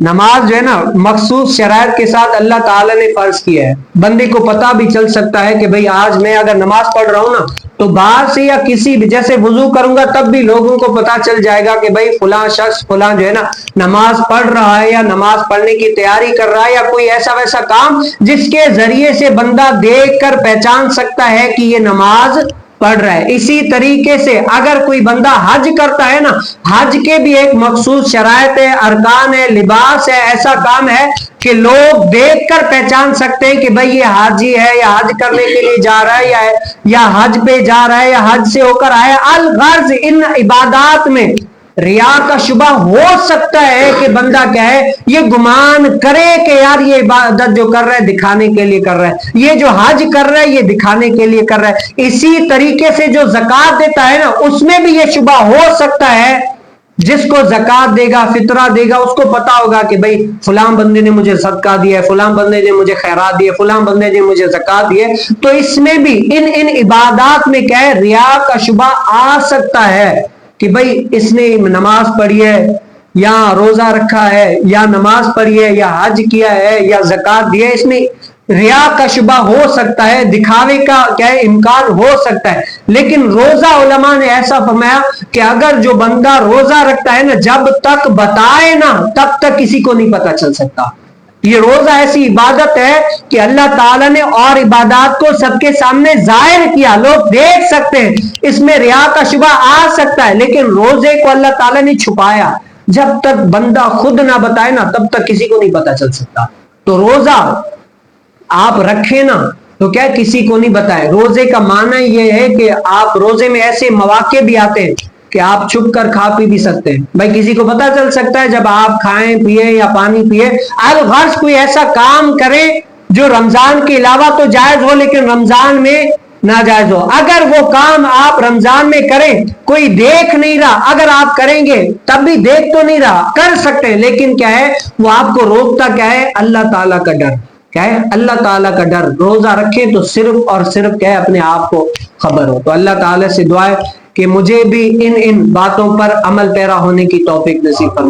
नमाज जो है ना मखसूस शराइत के साथ अल्लाह ताला ने फर्ज किया है। बंदे को पता भी चल सकता है कि भाई आज मैं अगर नमाज पढ़ रहा हूं ना तो बाहर से या किसी भी, जैसे वुजू करूंगा तब भी लोगों को पता चल जाएगा कि भाई फलां शख्स फलां जो है ना नमाज पढ़ रहा है या नमाज पढ़ने की तैयारी कर रहा है, या कोई ऐसा वैसा काम जिसके जरिए से बंदा देख कर पहचान सकता है कि ये नमाज पढ़ रहा है। इसी तरीके से अगर कोई बंदा हज करता है ना, हज के भी एक मखसूस शराइत है, अरकान है, लिबास है, ऐसा काम है कि लोग देखकर पहचान सकते हैं कि भाई ये हाजी है या हज करने के लिए जा रहा है या हज पे जा रहा है या हज से होकर आया। अल गर्ज इन इबादत में रिया का शुबा हो सकता है कि बंदा क्या है, ये गुमान करे कि यार ये इबादत जो कर रहा है दिखाने के लिए कर रहा है, ये जो हज कर रहा है ये दिखाने के लिए कर रहा है। इसी तरीके से जो ज़कात देता है ना उसमें भी ये शुबा हो सकता है। जिसको ज़कात देगा, फितरा देगा, उसको पता होगा कि भाई फलां बंदे ने मुझे सदका दिया है, फलां बंदे ने मुझे खैरात दिए, फलां बंदे ने मुझे ज़कात दी है। तो इसमें भी इन इबादत में क्या है, रिया का शुबा आ सकता है कि भाई इसने नमाज पढ़ी है या रोजा रखा है या नमाज पढ़ी है या हज किया है या ज़कात दिया है, इसमें रिया का शुबा हो सकता है, दिखावे का क्या है इम्कान हो सकता है। लेकिन रोजा उलमा ने ऐसा फरमाया कि अगर जो बंदा रोजा रखता है ना, जब तक बताए ना तब तक किसी को नहीं पता चल सकता। ये रोजा ऐसी इबादत है कि अल्लाह ताला ने और इबादत को सबके सामने जाहिर किया, लोग देख सकते हैं, इसमें रिया का शुबा आ सकता है। लेकिन रोजे को अल्लाह ताला ने छुपाया, जब तक बंदा खुद ना बताए ना तब तक किसी को नहीं पता चल सकता। तो रोजा आप रखें ना तो क्या किसी को नहीं बताए। रोजे का माना ये है कि आप रोजे में ऐसे मौके भी आते हैं कि आप छुप कर खा पी भी सकते हैं। भाई किसी को पता चल सकता है जब आप खाएं पिए या पानी पिए। अलगर्ज कोई ऐसा काम करें जो रमजान के अलावा तो जायज हो लेकिन रमजान में नाजायज हो। अगर वो काम आप रमजान में करें, कोई देख नहीं रहा, अगर आप करेंगे तब भी देख तो नहीं रहा, कर सकते हैं, लेकिन क्या है वो आपको रोकता क्या है, अल्लाह ताला का डर। क्या है, अल्लाह ताला का डर। रोजा रखें तो सिर्फ और सिर्फ क्या है, अपने आप को खबर हो। तो अल्लाह ताला से दुआ है कि मुझे भी इन बातों पर अमल पैरा होने की तौफीक नसीब फरमाए।